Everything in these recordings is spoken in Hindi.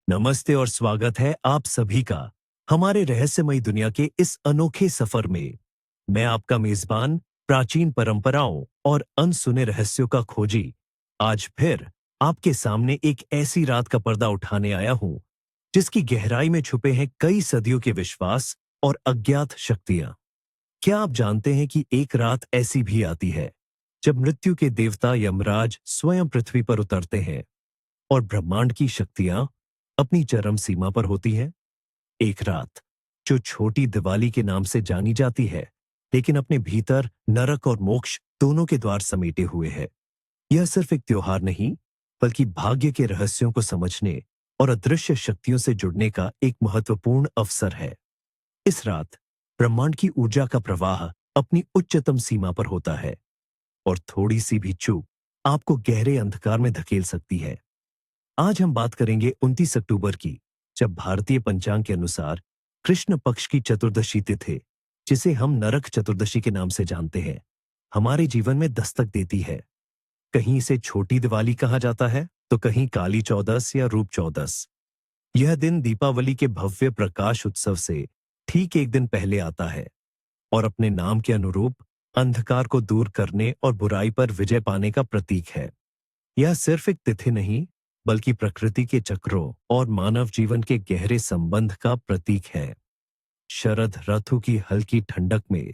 नमस्ते और स्वागत है आप सभी का हमारे रहस्यमयी दुनिया के इस अनोखे सफर में। मैं आपका मेजबान, प्राचीन परंपराओं और अनसुने रहस्यों का खोजी, आज फिर आपके सामने एक ऐसी रात का पर्दा उठाने आया हूं जिसकी गहराई में छुपे हैं कई सदियों के विश्वास और अज्ञात शक्तियां। क्या आप जानते हैं कि एक रात ऐसी भी आती है जब मृत्यु के देवता यमराज स्वयं पृथ्वी पर उतरते हैं और ब्रह्मांड की शक्तियां अपनी चरम सीमा पर होती हैं? एक रात जो छोटी दिवाली के नाम से जानी जाती है, लेकिन अपने भीतर नरक और मोक्ष दोनों के द्वार समेटे हुए है। यह सिर्फ एक त्योहार नहीं, बल्कि भाग्य के रहस्यों को समझने और अदृश्य शक्तियों से जुड़ने का एक महत्वपूर्ण अवसर है। इस रात ब्रह्मांड की ऊर्जा का प्रवाह अपनी उच्चतम सीमा पर होता है और थोड़ी सी भी चूक आपको गहरे अंधकार में धकेल सकती है। आज हम बात करेंगे 29 अक्टूबर की, जब भारतीय पंचांग के अनुसार कृष्ण पक्ष की चतुर्दशी तिथि, जिसे हम नरक चतुर्दशी के नाम से जानते हैं, हमारे जीवन में दस्तक देती है। कहीं इसे छोटी दिवाली कहा जाता है, तो कहीं काली चौदस या रूप चौदस। यह दिन दीपावली के भव्य प्रकाश उत्सव से ठीक एक दिन पहले आता है और अपने नाम के अनुरूप अंधकार को दूर करने और बुराई पर विजय पाने का प्रतीक है। यह सिर्फ एक तिथि नहीं, बल्कि प्रकृति के चक्रों और मानव जीवन के गहरे संबंध का प्रतीक है। शरद ऋतु की हल्की ठंडक में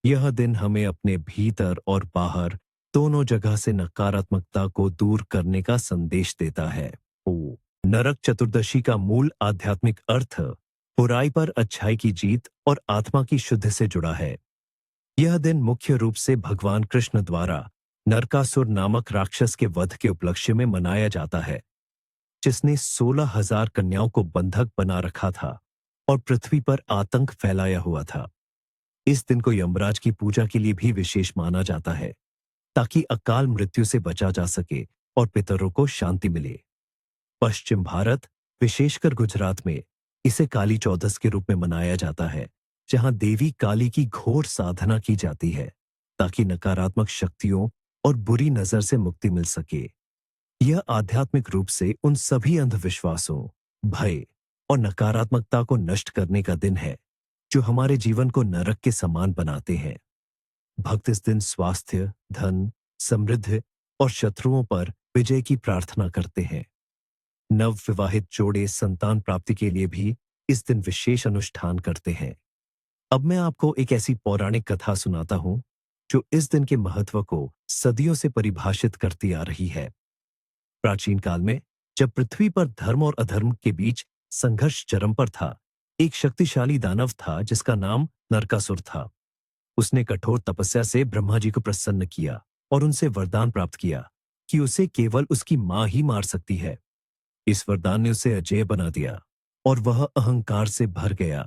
यह दिन हमें अपने भीतर और बाहर दोनों जगह से नकारात्मकता को दूर करने का संदेश देता है। नरक चतुर्दशी का मूल आध्यात्मिक अर्थ बुराई पर अच्छाई की जीत और आत्मा की शुद्धि से जुड़ा है। यह दिन मुख्य रूप से भगवान कृष्ण द्वारा नरकासुर नामक राक्षस के वध के उपलक्ष्य में मनाया जाता है, जिसने 16,000 कन्याओं को बंधक बना रखा था और पृथ्वी पर आतंक फैलाया हुआ था। इस दिन को यमराज की पूजा के लिए भी विशेष माना जाता है, ताकि अकाल मृत्यु से बचा जा सके और पितरों को शांति मिले। पश्चिम भारत, विशेषकर गुजरात में, इसे काली चौदस के रूप में मनाया जाता है, जहां देवी काली की घोर साधना की जाती है, ताकि नकारात्मक शक्तियों और बुरी नजर से मुक्ति मिल सके। यह आध्यात्मिक रूप से उन सभी अंधविश्वासों, भय और नकारात्मकता को नष्ट करने का दिन है जो हमारे जीवन को नरक के समान बनाते हैं। भक्त इस दिन स्वास्थ्य, धन, समृद्धि और शत्रुओं पर विजय की प्रार्थना करते हैं। नव विवाहित जोड़े संतान प्राप्ति के लिए भी इस दिन विशेष अनुष्ठान करते हैं। अब मैं आपको एक ऐसी पौराणिक कथा सुनाता हूं जो इस दिन के महत्व को सदियों से परिभाषित करती आ रही है। प्राचीन काल में, जब पृथ्वी पर धर्म और अधर्म के बीच संघर्ष चरम पर था, एक शक्तिशाली दानव था जिसका नाम नरकासुर था। उसने कठोर तपस्या से ब्रह्मा जी को प्रसन्न किया और उनसे वरदान प्राप्त किया कि उसे केवल उसकी मां ही मार सकती है। इस वरदान ने उसे अजेय बना दिया और वह अहंकार से भर गया।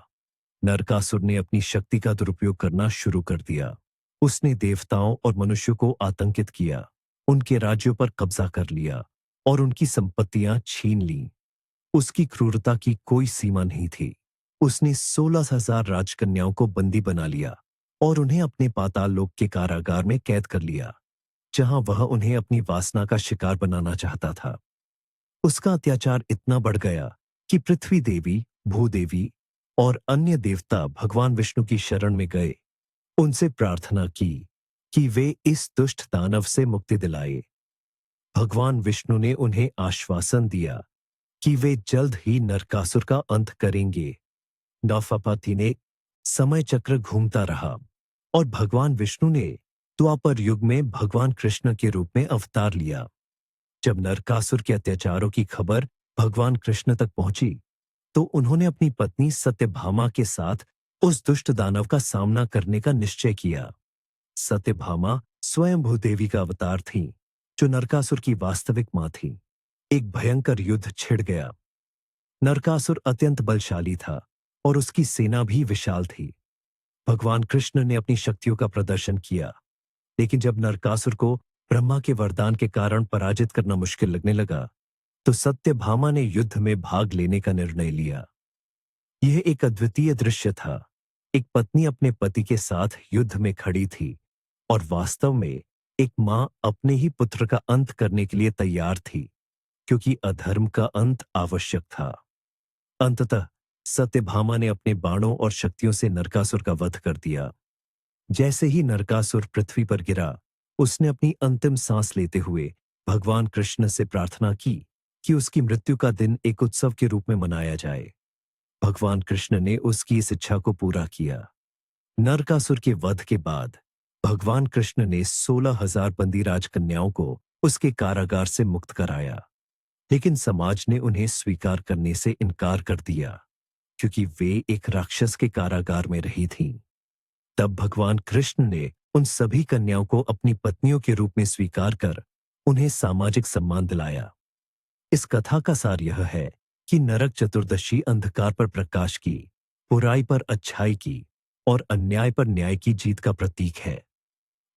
नरकासुर ने अपनी शक्ति का दुरुपयोग करना शुरू कर दिया। उसने देवताओं और मनुष्यों को आतंकित किया, उनके राज्यों पर कब्जा कर लिया और उनकी संपत्तियां छीन लीं। उसकी क्रूरता की कोई सीमा नहीं थी। उसने 16,000 राजकन्याओं को बंदी बना लिया और उन्हें अपने पाताल लोक के कारागार में कैद कर लिया, जहां वह उन्हें अपनी वासना का शिकार बनाना चाहता था। उसका अत्याचार इतना बढ़ गया कि पृथ्वी देवी, भूदेवी और अन्य देवता भगवान विष्णु की शरण में गए। उनसे प्रार्थना की कि वे इस दुष्ट दानव से मुक्ति दिलाए। भगवान विष्णु ने उन्हें आश्वासन दिया कि वे जल्द ही नरकासुर का अंत करेंगे। नौफापति ने समय चक्र घूमता रहा और भगवान विष्णु ने द्वापर युग में भगवान कृष्ण के रूप में अवतार लिया। जब नरकासुर के अत्याचारों की खबर भगवान कृष्ण तक पहुंची, तो उन्होंने अपनी पत्नी सत्यभामा के साथ उस दुष्ट दानव का सामना करने का निश्चय किया। सत्यभामा स्वयं भूदेवी का अवतार थी, जो नरकासुर की वास्तविक मां थी। एक भयंकर युद्ध छिड़ गया। नरकासुर अत्यंत बलशाली था और उसकी सेना भी विशाल थी। भगवान कृष्ण ने अपनी शक्तियों का प्रदर्शन किया, लेकिन जब नरकासुर को ब्रह्मा के वरदान के कारण पराजित करना मुश्किल लगने लगा, तो सत्यभामा ने युद्ध में भाग लेने का निर्णय लिया। यह एक अद्वितीय दृश्य था। एक पत्नी अपने पति के साथ युद्ध में खड़ी थी और वास्तव में एक मां अपने ही पुत्र का अंत करने के लिए तैयार थी, क्योंकि अधर्म का अंत आवश्यक था। अंततः सत्यभामा ने अपने बाणों और शक्तियों से नरकासुर का वध कर दिया। जैसे ही नरकासुर पृथ्वी पर गिरा, उसने अपनी अंतिम सांस लेते हुए भगवान कृष्ण से प्रार्थना की कि उसकी मृत्यु का दिन एक उत्सव के रूप में मनाया जाए। भगवान कृष्ण ने उसकी इस इच्छा को पूरा किया। नरकासुर के वध के बाद भगवान कृष्ण ने 16,000 बंदी राजकन्याओं को उसके कारागार से मुक्त कराया, लेकिन समाज ने उन्हें स्वीकार करने से इनकार कर दिया क्योंकि वे एक राक्षस के कारागार में रही थीं। तब भगवान कृष्ण ने उन सभी कन्याओं को अपनी पत्नियों के रूप में स्वीकार कर उन्हें सामाजिक सम्मान दिलाया। इस कथा का सार यह है कि नरक चतुर्दशी अंधकार पर प्रकाश की, बुराई पर अच्छाई की और अन्याय पर न्याय की जीत का प्रतीक है।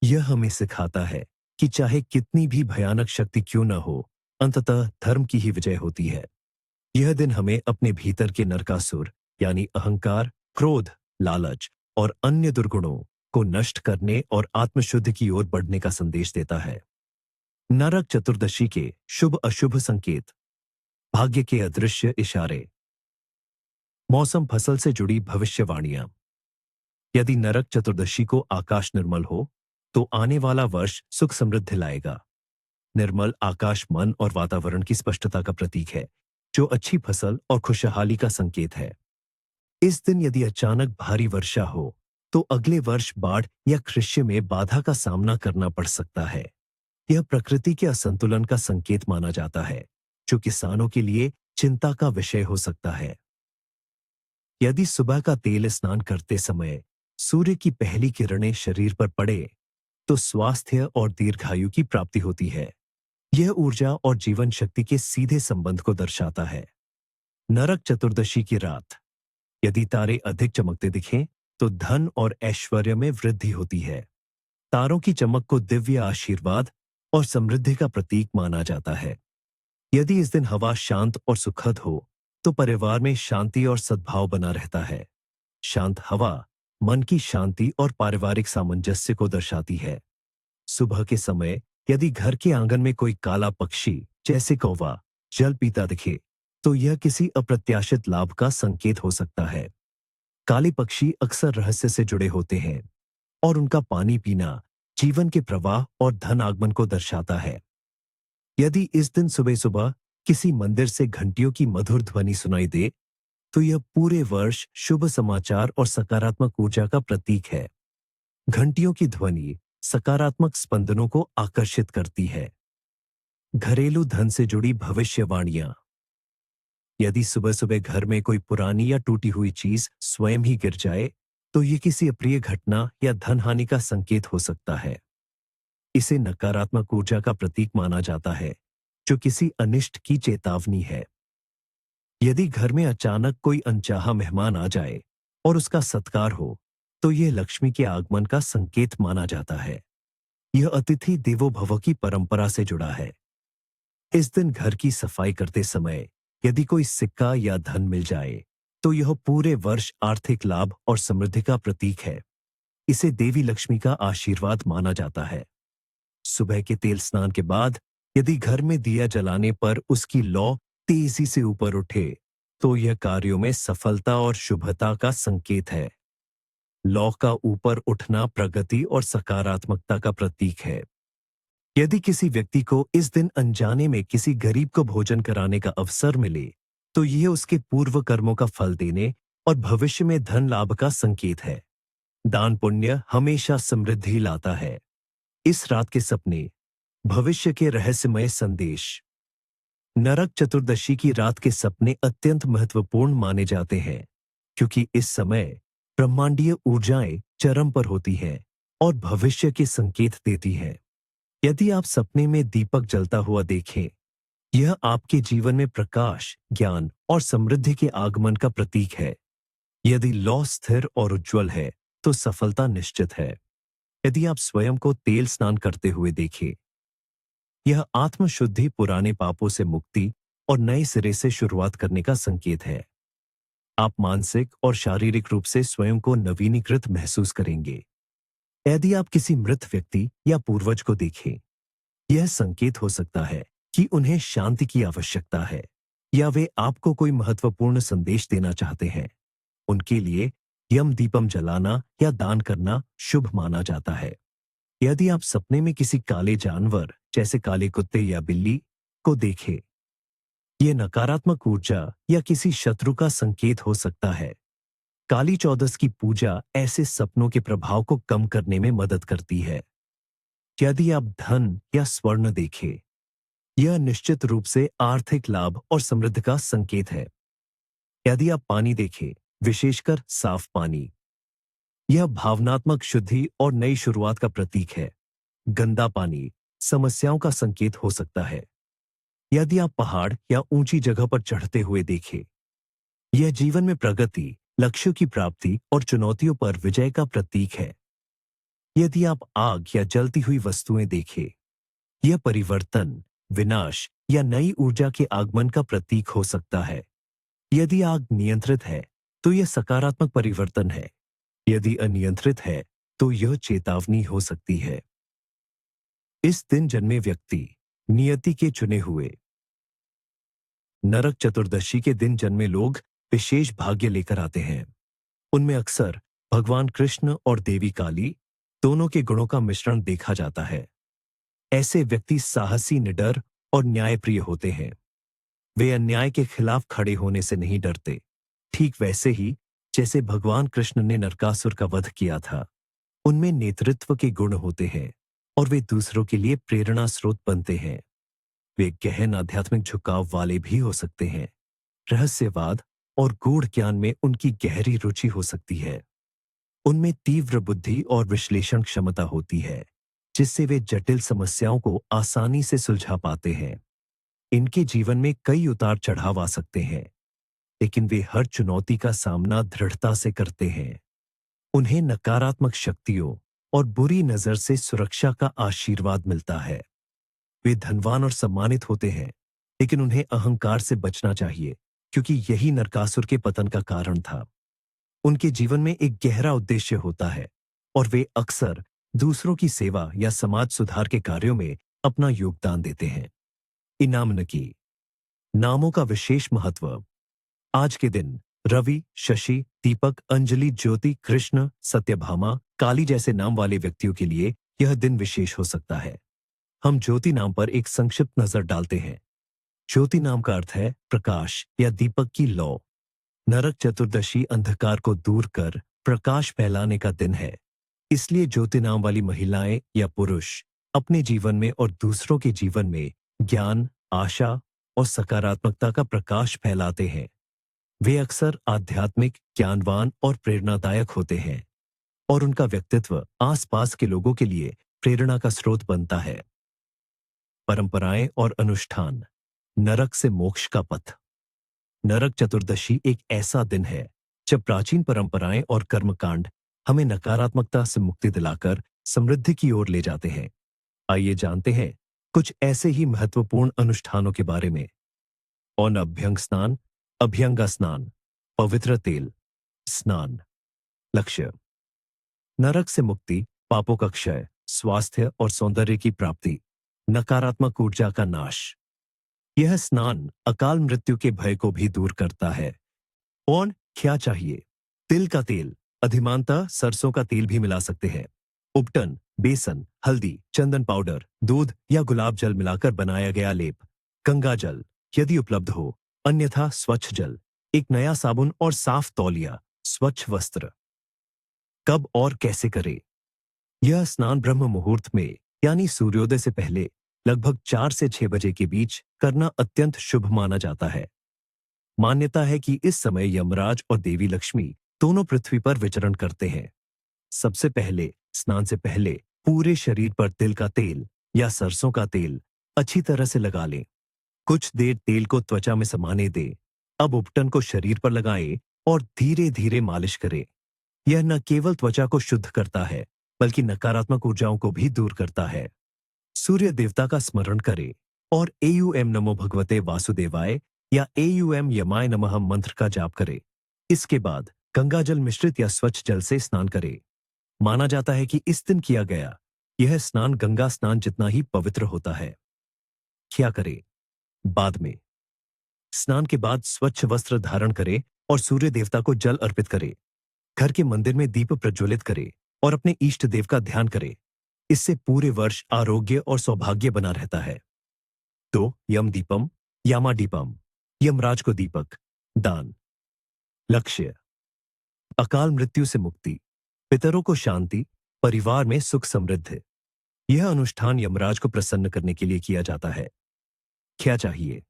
यह हमें सिखाता है कि चाहे कितनी भी भयानक शक्ति क्यों न हो, अंततः धर्म की ही विजय होती है। यह दिन हमें अपने भीतर के नरकासुर यानी अहंकार, क्रोध, लालच और अन्य दुर्गुणों को नष्ट करने और आत्मशुद्धि की ओर बढ़ने का संदेश देता है। नरक चतुर्दशी के शुभ अशुभ संकेत, भाग्य के अदृश्य इशारे, मौसम फसल से जुड़ी भविष्यवाणियां। यदि नरक चतुर्दशी को आकाश निर्मल हो तो आने वाला वर्ष सुख समृद्धि लाएगा। निर्मल आकाश मन और वातावरण की स्पष्टता का प्रतीक है, जो अच्छी फसल और खुशहाली का संकेत है। इस दिन यदि अचानक भारी वर्षा हो तो अगले वर्ष बाढ़ या कृषि में बाधा का सामना करना पड़ सकता है। यह प्रकृति के असंतुलन का संकेत माना जाता है, जो किसानों के लिए चिंता का विषय हो सकता है। यदि सुबह का तेल स्नान करते समय सूर्य की पहली किरणें शरीर पर पड़े तो स्वास्थ्य और दीर्घायु की प्राप्ति होती है। यह ऊर्जा और जीवन शक्ति के सीधे संबंध को दर्शाता है। नरक चतुर्दशी की रात यदि तारे अधिक चमकते दिखें तो धन और ऐश्वर्य में वृद्धि होती है। तारों की चमक को दिव्य आशीर्वाद और समृद्धि का प्रतीक माना जाता है। यदि इस दिन हवा शांत और सुखद हो तो परिवार में शांति और सद्भाव बना रहता है। शांत हवा मन की शांति और पारिवारिक सामंजस्य को दर्शाती है। सुबह के समय यदि घर के आंगन में कोई काला पक्षी जैसे कौवा जल पीता दिखे तो यह किसी अप्रत्याशित लाभ का संकेत हो सकता है। काले पक्षी अक्सर रहस्य से जुड़े होते हैं और उनका पानी पीना जीवन के प्रवाह और धन आगमन को दर्शाता है। यदि इस दिन सुबह सुबह किसी मंदिर से घंटियों की मधुर ध्वनि सुनाई दे तो यह पूरे वर्ष शुभ समाचार और सकारात्मक ऊर्जा का प्रतीक है। घंटियों की ध्वनि सकारात्मक स्पंदनों को आकर्षित करती है। घरेलू धन से जुड़ी भविष्यवाणियां। यदि सुबह सुबह घर में कोई पुरानी या टूटी हुई चीज स्वयं ही गिर जाए तो ये किसी अप्रिय घटना या धन हानि का संकेत हो सकता है। इसे नकारात्मक ऊर्जा का प्रतीक माना जाता है, जो किसी अनिष्ट की चेतावनी है। यदि घर में अचानक कोई अनचाहा मेहमान आ जाए और उसका सत्कार हो तो यह लक्ष्मी के आगमन का संकेत माना जाता है। यह अतिथि देवो भव की परंपरा से जुड़ा है। इस दिन घर की सफाई करते समय यदि कोई सिक्का या धन मिल जाए तो यह पूरे वर्ष आर्थिक लाभ और समृद्धि का प्रतीक है। इसे देवी लक्ष्मी का आशीर्वाद माना जाता है। सुबह के तेल स्नान के बाद यदि घर में दिया जलाने पर उसकी लौ तेजी से ऊपर उठे तो यह कार्यों में सफलता और शुभता का संकेत है। लौ का ऊपर उठना प्रगति और सकारात्मकता का प्रतीक है। यदि किसी व्यक्ति को इस दिन अनजाने में किसी गरीब को भोजन कराने का अवसर मिले तो यह उसके पूर्व कर्मों का फल देने और भविष्य में धन लाभ का संकेत है। दान पुण्य हमेशा समृद्धि लाता है। इस रात के सपने, भविष्य के रहस्यमय संदेश। नरक चतुर्दशी की रात के सपने अत्यंत महत्वपूर्ण माने जाते हैं क्योंकि इस समय ब्रह्मांडीय ऊर्जाएं चरम पर होती हैं और भविष्य के संकेत देती हैं। यदि आप सपने में दीपक जलता हुआ देखें, यह आपके जीवन में प्रकाश, ज्ञान और समृद्धि के आगमन का प्रतीक है। यदि लौ स्थिर और उज्जवल है तो सफलता निश्चित है। यदि आप स्वयं को तेल स्नान करते हुए देखें, यह आत्मशुद्धि, पुराने पापों से मुक्ति और नए सिरे से शुरुआत करने का संकेत है। आप मानसिक और शारीरिक रूप से स्वयं को नवीनीकृत महसूस करेंगे। यदि आप किसी मृत व्यक्ति या पूर्वज को देखें, यह संकेत हो सकता है कि उन्हें शांति की आवश्यकता है या वे आपको कोई महत्वपूर्ण संदेश देना चाहते हैं, उनके लिए यम दीपम जलाना या दान करना शुभ माना जाता है। यदि आप सपने में किसी काले जानवर जैसे काले कुत्ते या बिल्ली को देखें, ये नकारात्मक ऊर्जा या किसी शत्रु का संकेत हो सकता है। काली चौदस की पूजा ऐसे सपनों के प्रभाव को कम करने में मदद करती है। यदि आप धन या स्वर्ण देखें, यह निश्चित रूप से आर्थिक लाभ और समृद्धि का संकेत है। यदि आप पानी देखें, विशेषकर साफ पानी, यह भावनात्मक शुद्धि और नई शुरुआत का प्रतीक है। गंदा पानी समस्याओं का संकेत हो सकता है। यदि आप पहाड़ या ऊंची जगह पर चढ़ते हुए देखें, यह जीवन में प्रगति, लक्ष्यों की प्राप्ति और चुनौतियों पर विजय का प्रतीक है। यदि आप आग या जलती हुई वस्तुएं देखें, यह परिवर्तन, विनाश या नई ऊर्जा के आगमन का प्रतीक हो सकता है। यदि आग नियंत्रित है, तो यह सकारात्मक परिवर्तन है। यदि अनियंत्रित है, तो यह चेतावनी हो सकती है। इस दिन जन्मे व्यक्ति नियति के चुने हुए। नरक चतुर्दशी के दिन जन्मे लोग विशेष भाग्य लेकर आते हैं। उनमें अक्सर भगवान कृष्ण और देवी काली दोनों के गुणों का मिश्रण देखा जाता है। ऐसे व्यक्ति साहसी, निडर और न्यायप्रिय होते हैं। वे अन्याय के खिलाफ खड़े होने से नहीं डरते, ठीक वैसे ही जैसे भगवान कृष्ण ने नरकासुर का वध किया था। उनमें नेतृत्व के गुण होते हैं और वे दूसरों के लिए प्रेरणा स्रोत बनते हैं। वे गहन आध्यात्मिक झुकाव वाले भी हो सकते हैं। रहस्यवाद और गूढ़ ज्ञान में उनकी गहरी रुचि हो सकती है। उनमें तीव्र बुद्धि और विश्लेषण क्षमता होती है, जिससे वे जटिल समस्याओं को आसानी से सुलझा पाते हैं। इनके जीवन में कई उतार चढ़ाव आ सकते हैं, लेकिन वे हर चुनौती का सामना दृढ़ता से करते हैं। उन्हें नकारात्मक शक्तियों और बुरी नजर से सुरक्षा का आशीर्वाद मिलता है। वे धनवान और सम्मानित होते हैं, लेकिन उन्हें अहंकार से बचना चाहिए, क्योंकि यही नरकासुर के पतन का कारण था। उनके जीवन में एक गहरा उद्देश्य होता है और वे अक्सर दूसरों की सेवा या समाज सुधार के कार्यों में अपना योगदान देते हैं। इनाम नकी नामों का विशेष महत्व। आज के दिन रवि, शशि, दीपक, अंजलि, ज्योति, कृष्ण, सत्यभामा, काली जैसे नाम वाले व्यक्तियों के लिए यह दिन विशेष हो सकता है। हम ज्योति नाम पर एक संक्षिप्त नजर डालते हैं। ज्योति नाम का अर्थ है प्रकाश या दीपक की लौ। नरक चतुर्दशी अंधकार को दूर कर प्रकाश फैलाने का दिन है। इसलिए ज्योति नाम वाली महिलाएं या पुरुष अपने जीवन में और दूसरों के जीवन में ज्ञान, आशा और सकारात्मकता का प्रकाश फैलाते हैं। वे अक्सर आध्यात्मिक, ज्ञानवान और प्रेरणादायक होते हैं और उनका व्यक्तित्व आसपास के लोगों के लिए प्रेरणा का स्रोत बनता है। परंपराएं और अनुष्ठान। नरक से मोक्ष का पथ। नरक चतुर्दशी एक ऐसा दिन है जब प्राचीन परंपराएं और कर्मकांड हमें नकारात्मकता से मुक्ति दिलाकर समृद्धि की ओर ले जाते हैं। आइए जानते हैं कुछ ऐसे ही महत्वपूर्ण अनुष्ठानों के बारे में। और अभ्यंग स्नान, अभ्यंगा स्नान, पवित्र तेल स्नान। लक्ष्य: नरक से मुक्ति, पापों का क्षय, स्वास्थ्य और सौंदर्य की प्राप्ति, नकारात्मक ऊर्जा का नाश। यह स्नान अकाल मृत्यु के भय को भी दूर करता है। और क्या चाहिए? तिल का तेल, अधिमानतः सरसों का तेल भी मिला सकते हैं। उपटन, बेसन, हल्दी, चंदन पाउडर, दूध या गुलाब जल मिलाकर बनाया गया लेप। गंगा जल यदि उपलब्ध हो, अन्यथा स्वच्छ जल, एक नया साबुन और साफ तौलिया, स्वच्छ वस्त्र। कब और कैसे करें? यह स्नान ब्रह्म मुहूर्त में यानी सूर्योदय से पहले लगभग 4 से 6 बजे के बीच करना अत्यंत शुभ माना जाता है। मान्यता है कि इस समय यमराज और देवी लक्ष्मी दोनों पृथ्वी पर विचरण करते हैं। सबसे पहले स्नान से पहले पूरे शरीर पर तिल का तेल या सरसों का तेल अच्छी तरह से लगा लें। कुछ देर तेल को त्वचा में समाने दें। अब उपटन को शरीर पर लगाएं और धीरे धीरे मालिश करें। यह न केवल त्वचा को शुद्ध करता है, बल्कि नकारात्मक ऊर्जाओं को भी दूर करता है। सूर्य देवता का स्मरण करें और एयूएम नमो भगवते वासुदेवाय या एयूएम यमाय नमः मंत्र का जाप करें। इसके बाद गंगा जल मिश्रित या स्वच्छ जल से स्नान करें। माना जाता है कि इस दिन किया गया यह स्नान गंगा स्नान जितना ही पवित्र होता है। क्या करें? बाद में स्नान के बाद स्वच्छ वस्त्र धारण करें और सूर्य देवता को जल अर्पित करें। घर के मंदिर में दीप प्रज्वलित करें और अपने इष्ट देव का ध्यान करें। इससे पूरे वर्ष आरोग्य और सौभाग्य बना रहता है। तो यम दीपम, यामा दीपम, यमराज को दीपक दान। लक्ष्य: अकाल मृत्यु से मुक्ति, पितरों को शांति, परिवार में सुख समृद्धि। यह अनुष्ठान यमराज को प्रसन्न करने के लिए किया जाता है। क्या चाहिए?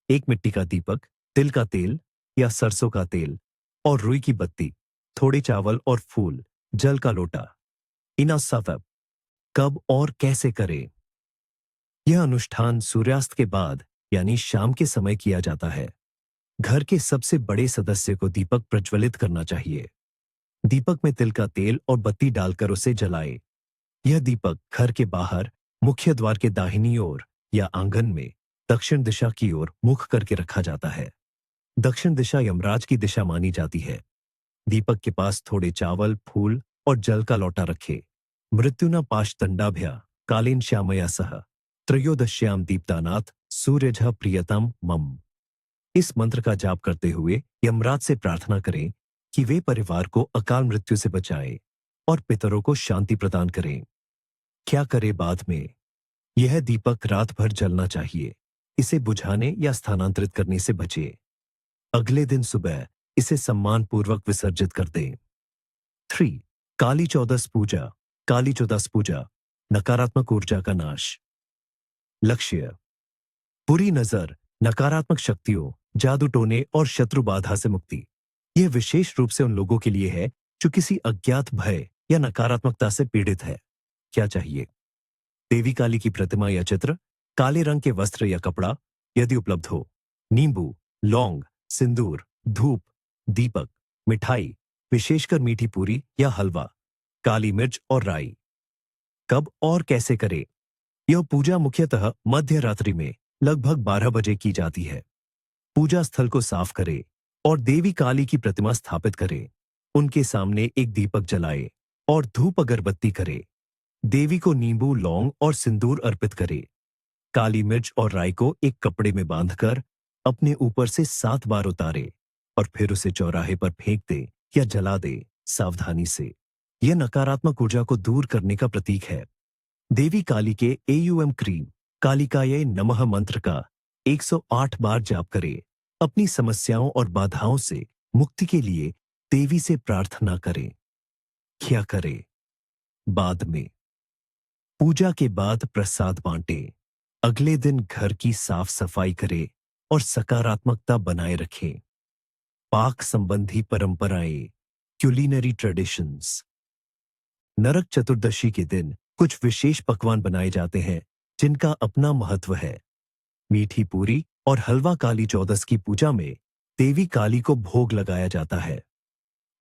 एक मिट्टी का दीपक, तिल का तेल या सरसों का तेल और रुई की बत्ती, थोड़े चावल और फूल, जल का लोटा। इना सफब। कब और कैसे करें? यह अनुष्ठान सूर्यास्त के बाद यानी शाम के समय किया जाता है। घर के सबसे बड़े सदस्य को दीपक प्रज्वलित करना चाहिए। दीपक में तिल का तेल और बत्ती डालकर उसे जलाए। यह दीपक घर के बाहर मुख्य द्वार के दाहिनी ओर या आंगन में दक्षिण दिशा की ओर मुख करके रखा जाता है। दक्षिण दिशा यमराज की दिशा मानी जाती है। दीपक के पास थोड़े चावल, फूल और जल का लोटा रखे। मृत्युना पाशदंडाभ्या कालीन श्यामया सह त्रयोदश्याम दीप्तानाथ सूर्यझ प्रियतम मम। इस मंत्र का जाप करते हुए यमराज से प्रार्थना करें कि वे परिवार को अकाल मृत्यु से बचाएं और पितरों को शांति प्रदान करें। क्या करें बाद में? यह दीपक रात भर जलना चाहिए। इसे बुझाने या स्थानांतरित करने से बचें। अगले दिन सुबह इसे सम्मानपूर्वक विसर्जित कर दें। 3. काली चौदस पूजा। काली चौदस पूजा, नकारात्मक ऊर्जा का नाश। लक्ष्य: बुरी नजर, नकारात्मक शक्तियों, जादू टोने और शत्रु बाधा से मुक्ति। यह विशेष रूप से उन लोगों के लिए है जो किसी अज्ञात भय या नकारात्मकता से पीड़ित है। क्या चाहिए? देवी काली की प्रतिमा या चित्र, काले रंग के वस्त्र या कपड़ा यदि उपलब्ध हो, नींबू, लौंग, सिंदूर, धूप, दीपक, मिठाई, विशेषकर मीठी पूरी या हलवा, काली मिर्च और राई। कब और कैसे करें? यह पूजा मुख्यतः मध्य रात्रि में लगभग 12 बजे की जाती है। पूजा स्थल को साफ करें और देवी काली की प्रतिमा स्थापित करें। उनके सामने एक दीपक जलाए और धूप अगरबत्ती करे। देवी को नींबू, लौंग और सिंदूर अर्पित करे। काली मिर्च और राई को एक कपड़े में बांधकर अपने ऊपर से 7 बार उतारे और फिर उसे चौराहे पर फेंक दे या जला दे, सावधानी से। यह नकारात्मक ऊर्जा को दूर करने का प्रतीक है। देवी काली के एयूएम क्रीम कालिकाये नमः मंत्र का 108 बार जाप करें। अपनी समस्याओं और बाधाओं से मुक्ति के लिए देवी से प्रार्थना करें। क्या करें? बाद में पूजा के बाद प्रसाद बांटें। अगले दिन घर की साफ सफाई करें और सकारात्मकता बनाए रखें। पाक संबंधी परंपराएं, क्यूलिनरी ट्रेडिशंस। नरक चतुर्दशी के दिन कुछ विशेष पकवान बनाए जाते हैं जिनका अपना महत्व है। मीठी पूरी और हलवा काली चौदस की पूजा में देवी काली को भोग लगाया जाता है।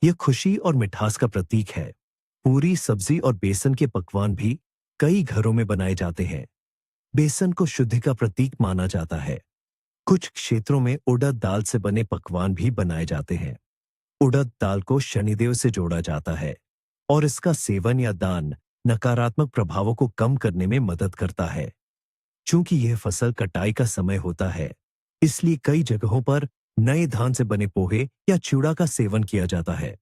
यह खुशी और मिठास का प्रतीक है। पूरी, सब्जी और बेसन के पकवान भी कई घरों में बनाए जाते हैं। बेसन को शुद्धि का प्रतीक माना जाता है। कुछ क्षेत्रों में उड़द दाल से बने पकवान भी बनाए जाते हैं। उड़द दाल को शनिदेव से जोड़ा जाता है और इसका सेवन या दान नकारात्मक प्रभावों को कम करने में मदद करता है। चूंकि यह फसल कटाई का समय होता है, इसलिए कई जगहों पर नए धान से बने पोहे या चिवड़ा का सेवन किया जाता है,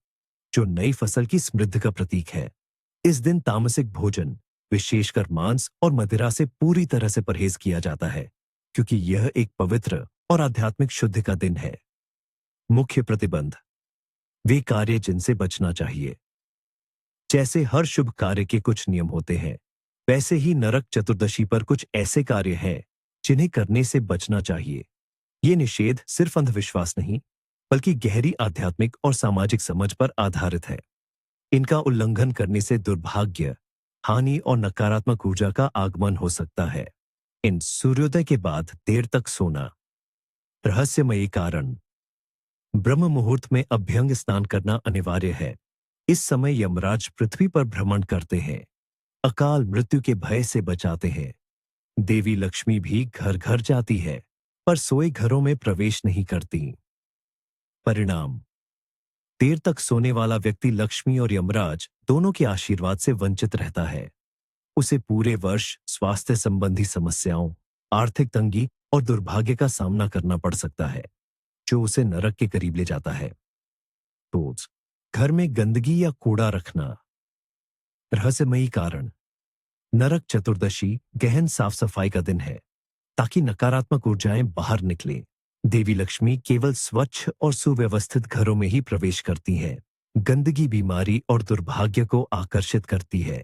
जो नई फसल की समृद्धि का प्रतीक है। इस दिन तामसिक भोजन, विशेषकर मांस और मदिरा से पूरी तरह से परहेज किया जाता है, क्योंकि यह एक पवित्र और आध्यात्मिक शुद्धि का दिन है। मुख्य प्रतिबंध: वे कार्य जिनसे बचना चाहिए। जैसे हर शुभ कार्य के कुछ नियम होते हैं, वैसे ही नरक चतुर्दशी पर कुछ ऐसे कार्य हैं जिन्हें करने से बचना चाहिए। ये निषेध सिर्फ अंधविश्वास नहीं, बल्कि गहरी आध्यात्मिक और सामाजिक समझ पर आधारित है। इनका उल्लंघन करने से दुर्भाग्य, हानि और नकारात्मक ऊर्जा का आगमन हो सकता है। इन सूर्योदय के बाद देर तक सोना। रहस्यमयी कारण: ब्रह्म मुहूर्त में अभ्यंग स्नान करना अनिवार्य है। इस समय यमराज पृथ्वी पर भ्रमण करते हैं, अकाल मृत्यु के भय से बचाते हैं। देवी लक्ष्मी भी घर घर जाती है, पर सोए घरों में प्रवेश नहीं करती। परिणाम: देर तक सोने वाला व्यक्ति लक्ष्मी और यमराज दोनों के आशीर्वाद से वंचित रहता है। उसे पूरे वर्ष स्वास्थ्य संबंधी समस्याओं, आर्थिक तंगी और दुर्भाग्य का सामना करना पड़ सकता है, जो उसे नरक के करीब ले जाता है। रोज घर में गंदगी या कूड़ा रखना। रहस्यमयी कारण। नरक चतुर्दशी गहन साफ सफाई का दिन है, ताकि नकारात्मक ऊर्जाएं बाहर निकलें। देवी लक्ष्मी केवल स्वच्छ और सुव्यवस्थित घरों में ही प्रवेश करती हैं। गंदगी बीमारी और दुर्भाग्य को आकर्षित करती है।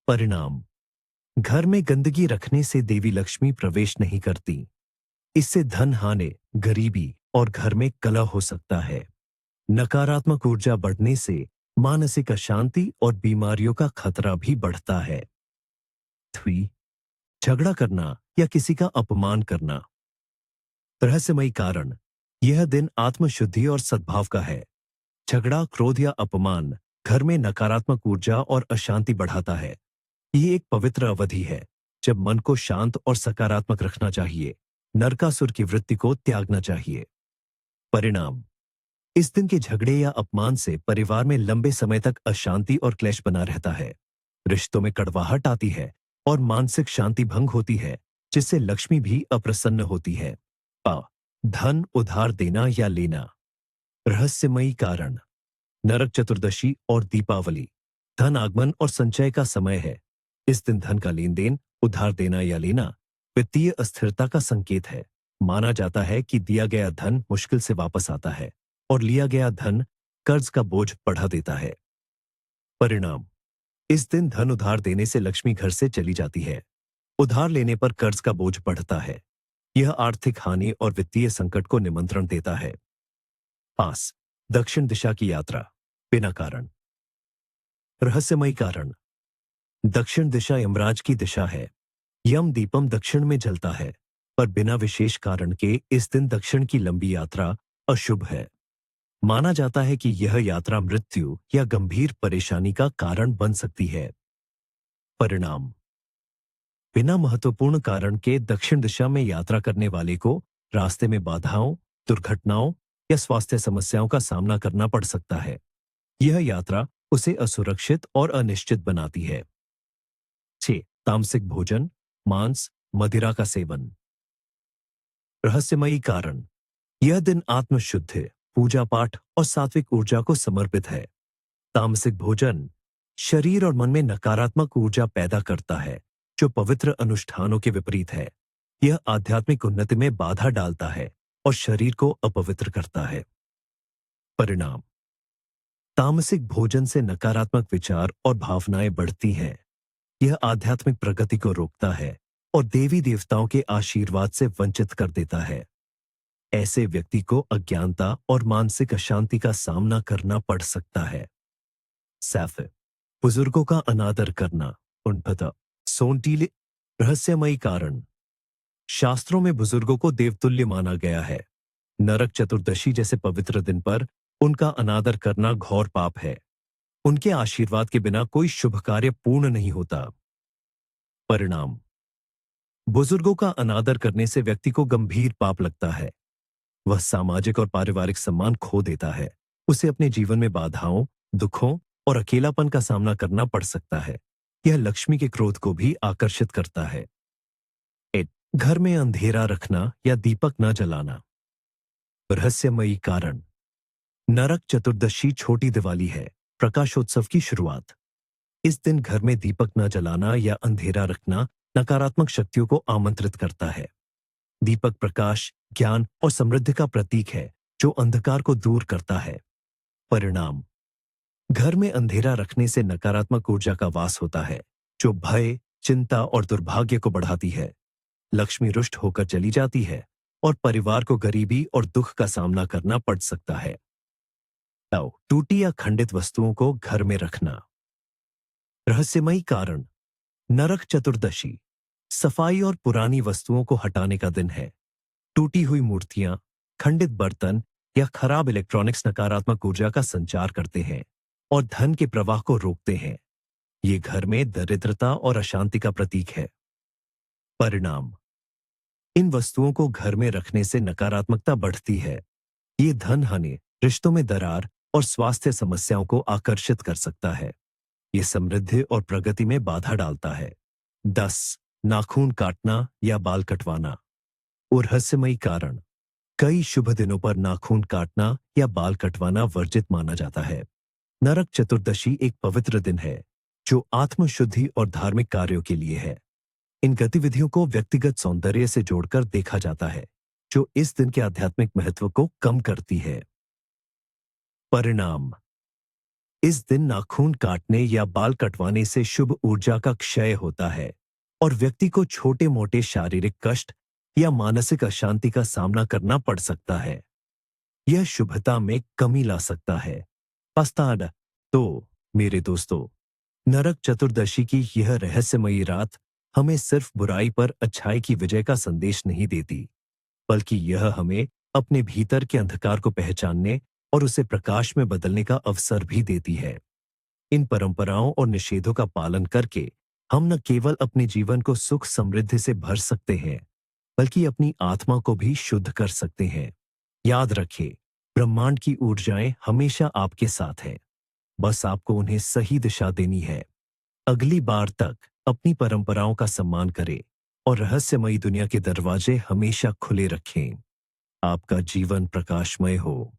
परिणाम। घर में गंदगी रखने से देवी लक्ष्मी प्रवेश नहीं करती। इससे धन हानि, गरीबी और घर में कलह हो सकता है। नकारात्मक ऊर्जा बढ़ने से मानसिक अशांति और बीमारियों का खतरा भी बढ़ता है। 3. झगड़ा करना या किसी का अपमान करना। रहस्यमयी कारण। यह दिन आत्मशुद्धि और सद्भाव का है। झगड़ा, क्रोध या अपमान घर में नकारात्मक ऊर्जा और अशांति बढ़ाता है। ये एक पवित्र अवधि है, जब मन को शांत और सकारात्मक रखना चाहिए। नरकासुर की वृत्ति को त्यागना चाहिए। परिणाम। इस दिन के झगड़े या अपमान से परिवार में लंबे समय तक अशांति और क्लेश बना रहता है। रिश्तों में कड़वाहट आती है और मानसिक शांति भंग होती है, जिससे लक्ष्मी भी अप्रसन्न होती है। धन उधार देना या लेना। रहस्यमयी कारण। नरक चतुर्दशी और दीपावली धन आगमन और संचय का समय है। इस दिन धन का लेन देन, उधार देना या लेना वित्तीय अस्थिरता का संकेत है। माना जाता है कि दिया गया धन मुश्किल से वापस आता है और लिया गया धन कर्ज का बोझ बढ़ा देता है। परिणाम। इस दिन धन उधार देने से लक्ष्मी घर से चली जाती है। उधार लेने पर कर्ज का बोझ बढ़ता है। यह आर्थिक हानि और वित्तीय संकट को निमंत्रण देता है। 5. दक्षिण दिशा की यात्रा बिना कारण। रहस्यमयी कारण। दक्षिण दिशा यमराज की दिशा है। यम दीपम दक्षिण में जलता है, पर बिना विशेष कारण के इस दिन दक्षिण की लंबी यात्रा अशुभ है। माना जाता है कि यह यात्रा मृत्यु या गंभीर परेशानी का कारण बन सकती है। परिणाम। बिना महत्वपूर्ण कारण के दक्षिण दिशा में यात्रा करने वाले को रास्ते में बाधाओं, दुर्घटनाओं या स्वास्थ्य समस्याओं का सामना करना पड़ सकता है। यह यात्रा उसे असुरक्षित और अनिश्चित बनाती है। 6. तामसिक भोजन, मांस, मदिरा का सेवन। रहस्यमयी कारण। यह दिन आत्मशुद्धि, पूजा पाठ और सात्विक ऊर्जा को समर्पित है। तामसिक भोजन शरीर और मन में नकारात्मक ऊर्जा पैदा करता है, जो पवित्र अनुष्ठानों के विपरीत है। यह आध्यात्मिक उन्नति में बाधा डालता है और शरीर को अपवित्र करता है। परिणाम। तामसिक भोजन से नकारात्मक विचार और भावनाएं बढ़ती हैं। यह आध्यात्मिक प्रगति को रोकता है और देवी देवताओं के आशीर्वाद से वंचित कर देता है। ऐसे व्यक्ति को अज्ञानता और मानसिक अशांति का सामना करना पड़ सकता है। 7. बुजुर्गों का अनादर करना। उन्नत सोंटीले। रहस्यमयी कारण। शास्त्रों में बुजुर्गों को देवतुल्य माना गया है। नरक चतुर्दशी जैसे पवित्र दिन पर उनका अनादर करना घोर पाप है। उनके आशीर्वाद के बिना कोई शुभ कार्य पूर्ण नहीं होता। परिणाम। बुजुर्गों का अनादर करने से व्यक्ति को गंभीर पाप लगता है। वह सामाजिक और पारिवारिक सम्मान खो देता है। उसे अपने जीवन में बाधाओं, दुखों और अकेलापन का सामना करना पड़ सकता है। यह लक्ष्मी के क्रोध को भी आकर्षित करता है। 8. घर में अंधेरा रखना या दीपक न जलाना। रहस्यमयी कारण। नरक चतुर्दशी छोटी दिवाली है, प्रकाशोत्सव की शुरुआत। इस दिन घर में दीपक न जलाना या अंधेरा रखना नकारात्मक शक्तियों को आमंत्रित करता है। दीपक प्रकाश, ज्ञान और समृद्धि का प्रतीक है, जो अंधकार को दूर करता है। परिणाम। घर में अंधेरा रखने से नकारात्मक ऊर्जा का वास होता है, जो भय, चिंता और दुर्भाग्य को बढ़ाती है। लक्ष्मी रुष्ट होकर चली जाती है और परिवार को गरीबी और दुख का सामना करना पड़ सकता है। टूटी या खंडित वस्तुओं को घर में रखना। रहस्यमयी कारण। नरक चतुर्दशी सफाई और पुरानी वस्तुओं को हटाने का दिन है। टूटी हुई मूर्तियां, खंडित बर्तन या खराब इलेक्ट्रॉनिक्स नकारात्मक ऊर्जा का संचार करते हैं और धन के प्रवाह को रोकते हैं। ये घर में दरिद्रता और अशांति का प्रतीक है। परिणाम। इन वस्तुओं को घर में रखने से नकारात्मकता बढ़ती है। ये धन हानि, रिश्तों में दरार और स्वास्थ्य समस्याओं को आकर्षित कर सकता है। ये समृद्धि और प्रगति में बाधा डालता है। 10. नाखून काटना या बाल कटवाना। और रहस्यमयी कारण। कई शुभ दिनों पर नाखून काटना या बाल कटवाना वर्जित माना जाता है। नरक चतुर्दशी एक पवित्र दिन है जो आत्मशुद्धि और धार्मिक कार्यों के लिए है। इन गतिविधियों को व्यक्तिगत सौंदर्य से जोड़कर देखा जाता है, जो इस दिन के आध्यात्मिक महत्व को कम करती है। परिणाम। इस दिन नाखून काटने या बाल कटवाने से शुभ ऊर्जा का क्षय होता है और व्यक्ति को छोटे मोटे शारीरिक कष्ट या मानसिक अशांति का सामना करना पड़ सकता है। यह शुभता में कमी ला सकता है। पस्ताड। तो मेरे दोस्तों, नरक चतुर्दशी की यह रहस्यमयी रात हमें सिर्फ बुराई पर अच्छाई की विजय का संदेश नहीं देती, बल्कि यह हमें अपने भीतर के अंधकार को पहचानने और उसे प्रकाश में बदलने का अवसर भी देती है। इन परंपराओं और निषेधों का पालन करके हम न केवल अपने जीवन को सुख समृद्धि से भर सकते हैं, बल्कि अपनी आत्मा को भी शुद्ध कर सकते हैं। याद रखें, ब्रह्मांड की ऊर्जाएं हमेशा आपके साथ हैं। बस आपको उन्हें सही दिशा देनी है। अगली बार तक अपनी परंपराओं का सम्मान करें और रहस्यमयी दुनिया के दरवाजे हमेशा खुले रखें। आपका जीवन प्रकाशमय हो।